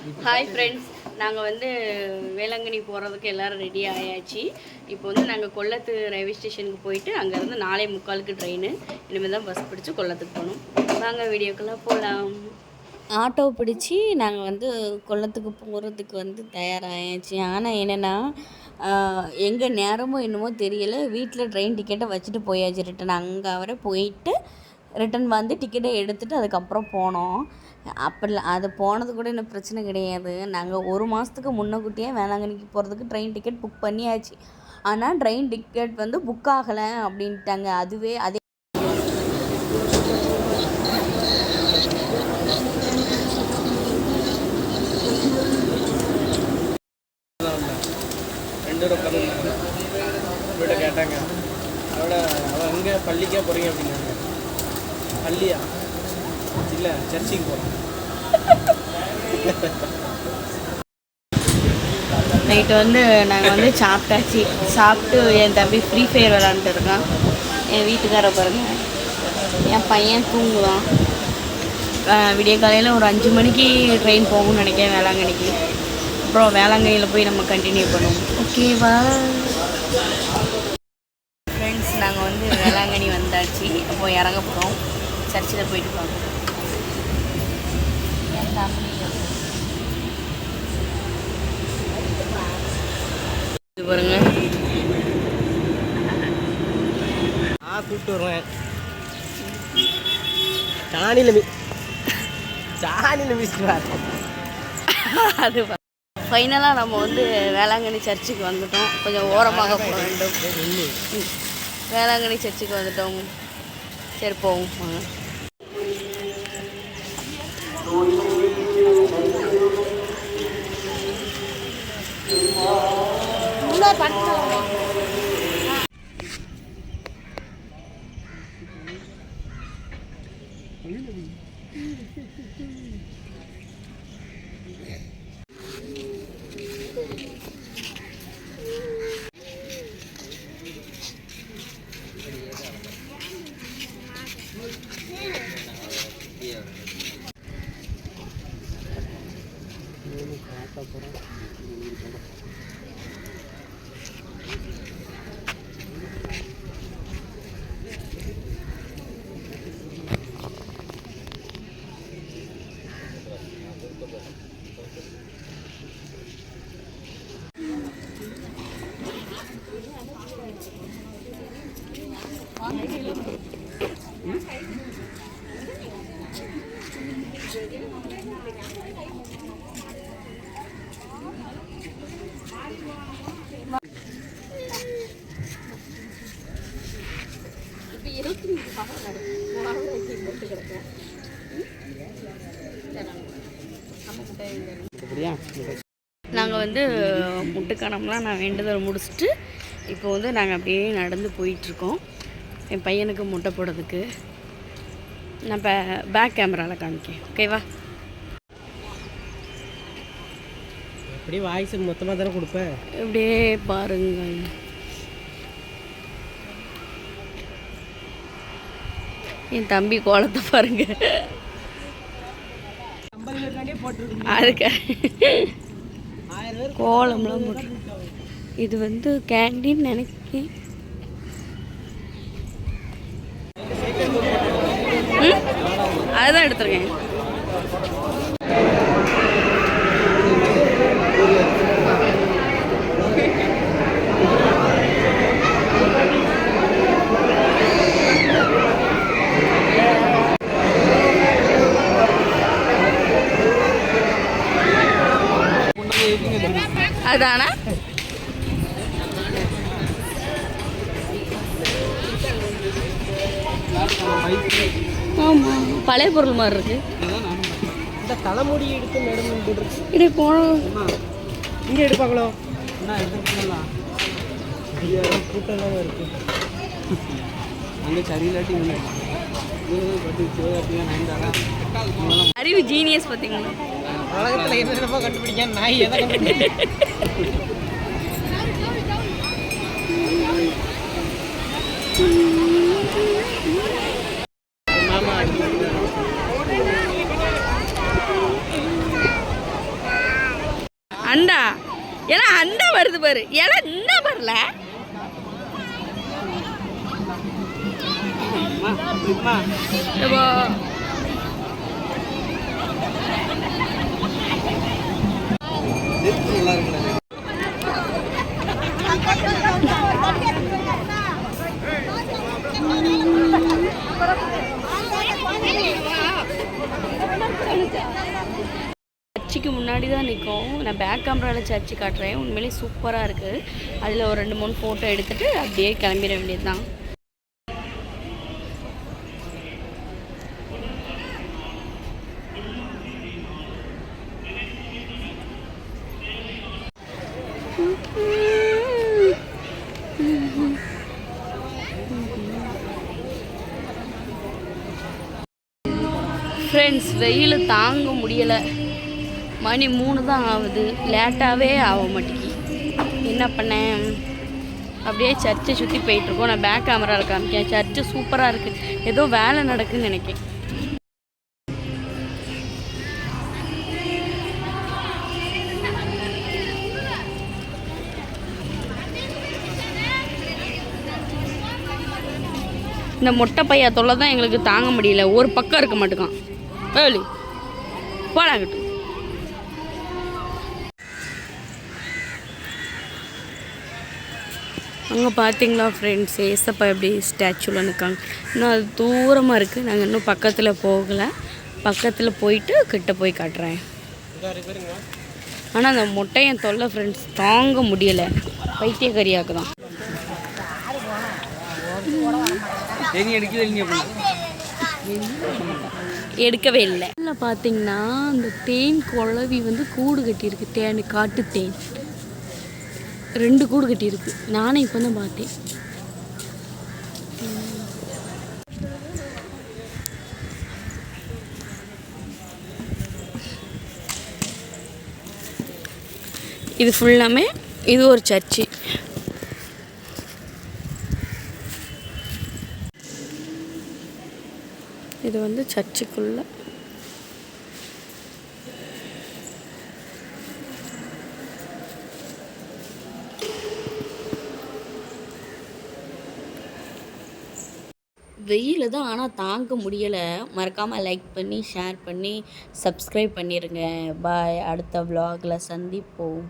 Hi friends, நாங்கள் வந்து வேளாங்கண்ணி போகிறதுக்கு எல்லோரும் ரெடி ஆயாச்சு. இப்போ வந்து நாங்கள் கொல்லத்து ரயில்வே ஸ்டேஷனுக்கு போயிட்டு அங்கேருந்து 4:45 ட்ரெயின். இனிமேல் தான் பஸ் பிடிச்சி கொல்லத்துக்கு போகணும். வாங்க வீடியோக்கெல்லாம் போகலாம். ஆட்டோ பிடிச்சி நாங்கள் வந்து கொல்லத்துக்கு போகிறதுக்கு வந்து தயாராகியாச்சு. ஆனால் என்னென்னா எங்கே நேரமோ என்னமோ தெரியலை, வீட்டில் ட்ரெயின் டிக்கெட்டை வச்சுட்டு போயாச்சு. ரிட்டன் அங்கே வரை போயிட்டு ரிட்டன் வந்து டிக்கெட்டை எடுத்துகிட்டு அதுக்கப்புறம் போனோம். அப்படிலாம் அது போனது கூட எனக்கு பிரச்சனை கிடையாது. நாங்கள் 1 மாதத்துக்கு முன்னக்கூட்டியே வேளாங்கண்ணிக்கு போகிறதுக்கு ட்ரெயின் டிக்கெட் புக் பண்ணியாச்சு. ஆனால் ட்ரெயின் டிக்கெட் வந்து புக் ஆகலை அப்படின்ட்டாங்க. அதே 2 ரூபா கேட்டாங்க. அவளை அவள் எங்கே பள்ளிக்கே போகிறீங்க அப்படின்னாங்க. பள்ளியா இல்லை, சர்ச்சுக்கு போகிறோம். நைட்டு வந்து நாங்கள் வந்து சாப்பிட்டாச்சு. சாப்பிட்டு என் தம்பி ஃப்ரீ ஃபயர் விளாண்டுட்டு இருக்கான். என் வீட்டுக்கார பாருங்க, என் பையன் தூங்குவான். விடிய காலையில் ஒரு 5 மணிக்கு ட்ரெயின் போகும்னு நினைக்கிறேன் வேளாங்கண்ணிக்கு. அப்புறம் வேளாங்கண்ணியில் போய் நம்ம கண்டினியூ பண்ணுவோம். ஓகேவா ஃப்ரெண்ட்ஸ்? நாங்கள் வந்து வேளாங்கண்ணி வந்தாச்சு. அப்போ இறங்க போகிறோம். சர்ச்சில் போயிட்டு பார்ப்போம். என் தம்பி இது பாருங்க, கூப்பிட்டு வருவேன். சாணியில் மிஸ்டுவார். அது ஃபைனலாக நம்ம வந்து வேளாங்கண்ணி சர்ச்சுக்கு வந்துட்டோம். கொஞ்சம் ஓரமாக போக வேண்டும். வேளாங்கண்ணி சர்ச்சுக்கு வந்துட்டோம். சரி போவோம் வாங்க. நாங்கள் வந்து முட்டுக்கணம்லாம் நான் வேண்டுதல் முடிச்சுட்டு இப்போ வந்து நாங்கள் அப்படியே நடந்து போயிட்டுருக்கோம். என் பையனுக்கு முட்டை போடுறதுக்கு நான் இப்போ பேக் கேமராவில் காமிக்கேன். ஓகேவா? அப்படியே வாய்ஸ் மொத்தமாக தானே கொடுப்பேன். இப்படியே பாருங்க. என் தம்பி கோலத்தை பாருங்க. அதுக்கு கோலம்லாம் போட்டு இது வந்து கேண்டீன் நினைக்கிறேன். அதுதான் எடுத்துருக்கேன். அதானா? ஆமாம், பழைய பொருள் மாதிரி இருக்கு. இந்த தலைமுடி எடுத்து மேடம் இப்படி போனோம். இங்கே எடுப்பாங்களோ? என்ன எடுத்துக்கலாம்? கூட்டெல்லாம் இருக்கு அங்கே சரியில்லாட்டி அறிவு ஜீனியஸ் பார்த்தீங்களா? உலகத்தில் என்னென்னமோ கண்டுபிடிக்க நாய் எதை கண்டுபிடிக்க. அண்டா ஏன்னா அண்டா வருது பாரு. ஏன்னா என்ன வரல சர்ச்சுக்கு முன்னாடி தான் நிற்கும். நான் பேக் கேமராவில் சர்ச்சு காட்டுறேன். உண்மையிலே சூப்பராக இருக்குது. அதில் ஒரு 2-3 ஃபோட்டோ எடுத்துகிட்டு அப்படியே கிளம்பிட வேண்டியது தான். ஃப்ரெண்ட்ஸ், வெயில் தாங்க முடியலை. மணி 3 தான் ஆகுது. லேட்டாகவே ஆக மாட்டேங்கி. என்ன பண்ணேன், அப்படியே சர்ச்சை சுற்றி போயிட்டுருக்கோம். நான் பேக் கேமராவில் காமிக்கேன். சர்ச்சு சூப்பராக இருக்குது. ஏதோ வேலை நடக்குதுன்னு நினைக்கிறேன். இந்த மொட்டை பையா தொல்லை தான் எங்களுக்கு தாங்க முடியல. ஒரு பக்கம் இருக்க மாட்டேங்கான். வேலி போடாங்கட்டு. அங்கே பார்த்தீங்களா ஃப்ரெண்ட்ஸ், ஏசப்பா எப்படி ஸ்டாச்சுவில் நிற்காங்க. இன்னும் அது தூரமாக இருக்குது. நாங்கள் இன்னும் பக்கத்தில் போகலை. பக்கத்தில் போயிட்டு கிட்ட போய் காட்டுறேன். ஆனால் அந்த மொட்டையன் தொல்லை ஃப்ரெண்ட்ஸ் தாங்க முடியலை. பைத்தியக்காரியாக்கு தான். எடுக்கவே இல்லை. இதில் பார்த்தீங்கன்னா அந்த தேன் குழவி வந்து கூடு கட்டியிருக்கு. தேன் காட்டு தேன் 2 கூடு கட்டியிருக்கு. நானே இப்போ தான் பார்த்தேன். இது ஃபுல்லாமே இது ஒரு சர்ச்சு. இது வந்து சர்ச்சுக்குள்ள வெயில் தான், ஆனால் தாங்க முடியலை. மறக்காமல் லைக் பண்ணி ஷேர் பண்ணி சப்ஸ்கிரைப் பண்ணிடுங்க. பாய். அடுத்த vlogல சந்திப்போம்.